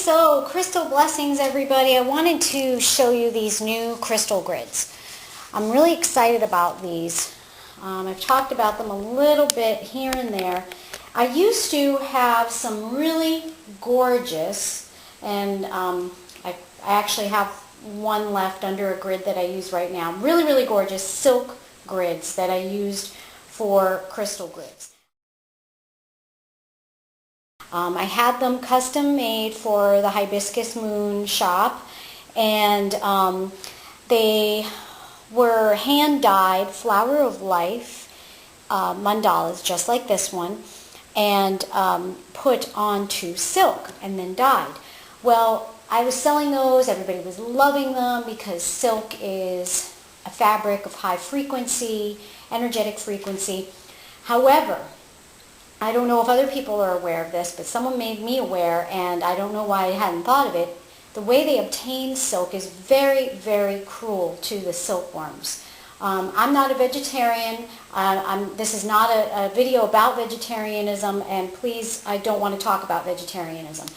So crystal blessings, everybody. I wanted to show you these new crystal grids. I'm really excited about these. I've talked about them a little bit here and there. I used to have some really gorgeous, and I actually have one left under a grid that I use right now. Really, really gorgeous silk grids that I used for crystal grids. I had them custom made for the Hibiscus Moon shop, and they were hand dyed flower of life mandalas, just like this one, and put onto silk and then dyed. Well, I was selling those, everybody was loving them because silk is a fabric of high frequency, energetic frequency. However, I don't know if other people are aware of this, but someone made me aware, and I don't know why I hadn't thought of it. The way they obtain silk is very, very cruel to the silkworms. I'm not a vegetarian. This is not a video about vegetarianism, and please, I don't want to talk about vegetarianism.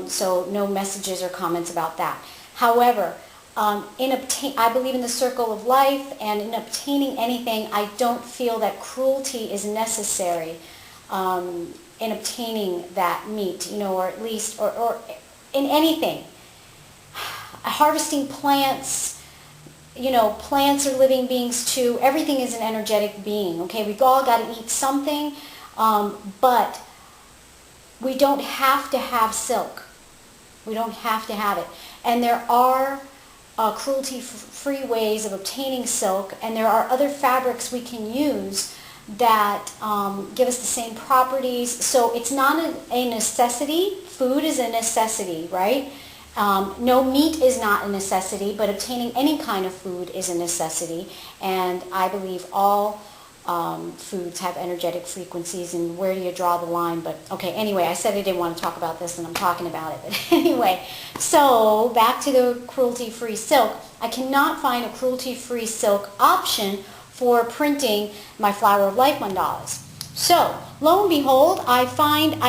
So no messages or comments about that. However, I believe in the circle of life, and in obtaining anything, I don't feel that cruelty is necessary in obtaining that meat, or at least, or in anything. Harvesting plants, plants are living beings too. Everything is an energetic being, okay? We've all got to eat something, but we don't have to have silk. We don't have to have it. And there are cruelty-free ways of obtaining silk, and there are other fabrics we can use that give us the same properties. So it's not a necessity. Food is a necessity, right? No, meat is not a necessity, but obtaining any kind of food is a necessity. And I believe all foods have energetic frequencies, and where do you draw the line? But okay, anyway, I said I didn't want to talk about this, and I'm talking about it. But anyway, so back to the cruelty-free silk. I cannot find a cruelty-free silk option for printing my flower of life mandalas. So, lo and behold, I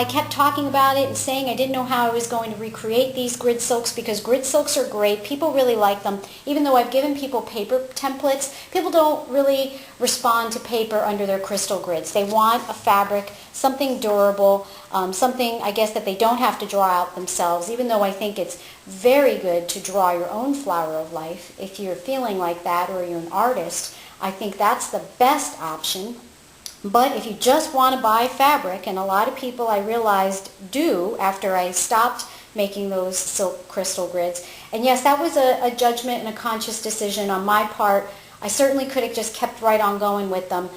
kept talking about it and saying I didn't know how I was going to recreate these grid silks, because grid silks are great. People really like them. Even though I've given people paper templates, people don't really respond to paper under their crystal grids. They want a fabric, something durable, something, I guess, that they don't have to draw out themselves, even though I think it's very good to draw your own flower of life. If you're feeling like that, or you're an artist, I think that's the best option. But if you just want to buy fabric, and a lot of people I realized do after I stopped making those silk crystal grids, and yes, that was a judgment and a conscious decision on my part. I certainly could have just kept right on going with them.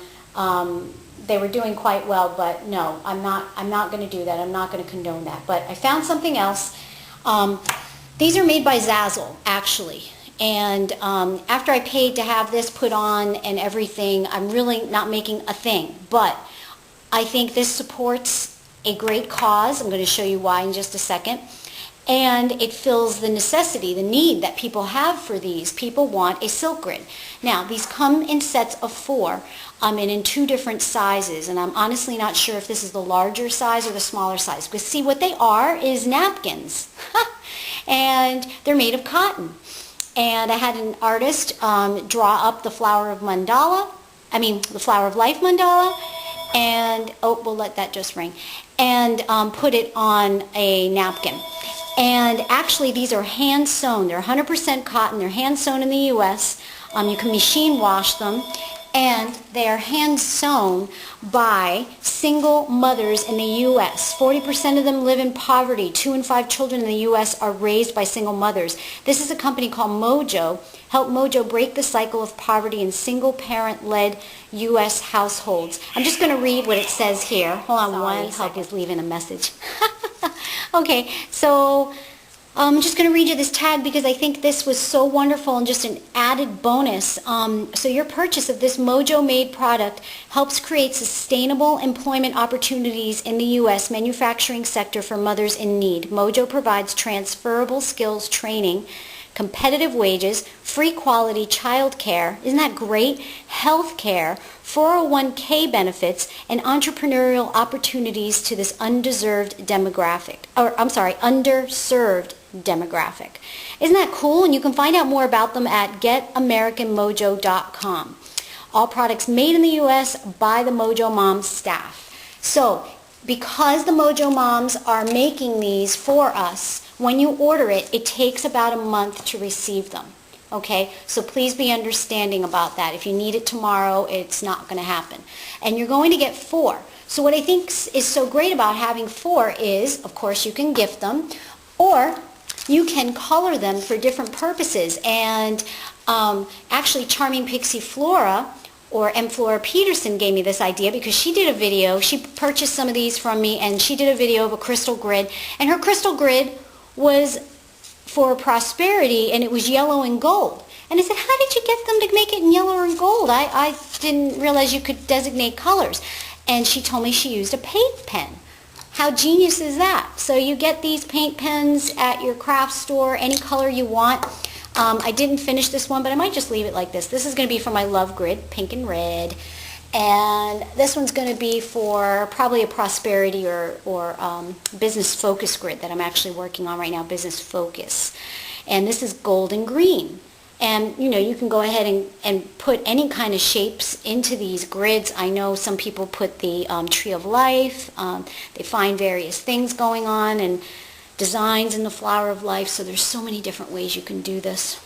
They were doing quite well, but no, I'm not going to do that. I'm not going to condone that. But I found something else. These are made by Zazzle, actually. And after I paid to have this put on and everything, I'm really not making a thing. But I think this supports a great cause. I'm going to show you why in just a second. And it fills the necessity, the need that people have for these. People want a silk grid. Now, these come in sets of 4 and in 2 different sizes. And I'm honestly not sure if this is the larger size or the smaller size. Because see, what they are is napkins. And they're made of cotton. And I had an artist draw up the flower of the flower of life mandala, and we'll let that just ring, and put it on a napkin. And actually, these are hand sewn. They're 100% cotton. They're hand sewn in the U.S. You can machine wash them, and they are hand sewn by single mothers in the U.S. 40% of them live in poverty. 2 in 5 children in the U.S. are raised by single mothers. This is a company called Mojo. Help Mojo break the cycle of poverty in single parent-led U.S. households. I'm just going to read what it says here. Hold on one second. Is leaving a message. Okay, so I'm just going to read you this tag because I think this was so wonderful and just an added bonus. So your purchase of this Mojo-made product helps create sustainable employment opportunities in the U.S. manufacturing sector for mothers in need. Mojo provides transferable skills training competitive wages, free quality child care, isn't that great? Health care, 401k benefits, and entrepreneurial opportunities to this underserved demographic. Isn't that cool? And you can find out more about them at getamericanmojo.com. All products made in the U.S. by the Mojo Moms staff. So, because the Mojo Moms are making these for us, when you order it, it takes about a month to receive them. Okay, so please be understanding about that. If you need it tomorrow, it's not going to happen. And you're going to get 4. So what I think is so great about having 4 is, of course, you can gift them, or you can color them for different purposes. And actually, Charming Pixie Flora, or M. Flora Peterson, gave me this idea because she did a video. She purchased some of these from me, and she did a video of a crystal grid. And her crystal grid was for prosperity, and it was yellow and gold. And I said, how did you get them to make it in yellow and gold? I didn't realize you could designate colors. And she told me she used a paint pen. How genius is that? So you get these paint pens at your craft store, any color you want. I didn't finish this one, but I might just leave it like this. This is going to be for my love grid, pink and red. And this one's going to be for probably a prosperity or business focus grid that I'm actually working on right now, business focus. And this is gold and green. And, you know, you can go ahead and put any kind of shapes into these grids. I know some people put the tree of life. They find various things going on and designs in the flower of life. So there's so many different ways you can do this.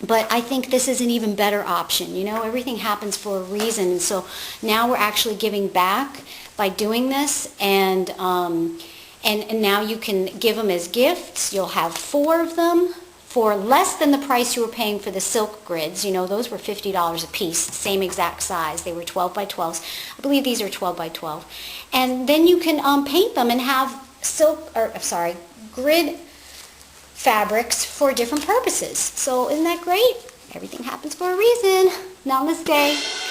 But I think this is an even better option. You know, everything happens for a reason. And so now we're actually giving back by doing this. And now you can give them as gifts. You'll have 4 of them for less than the price you were paying for the silk grids. You know, those were $50 a piece, same exact size. They were 12 by 12s. I believe these are 12 by 12. And then you can paint them and have grid fabrics for different purposes. So isn't that great? Everything happens for a reason. Namaste.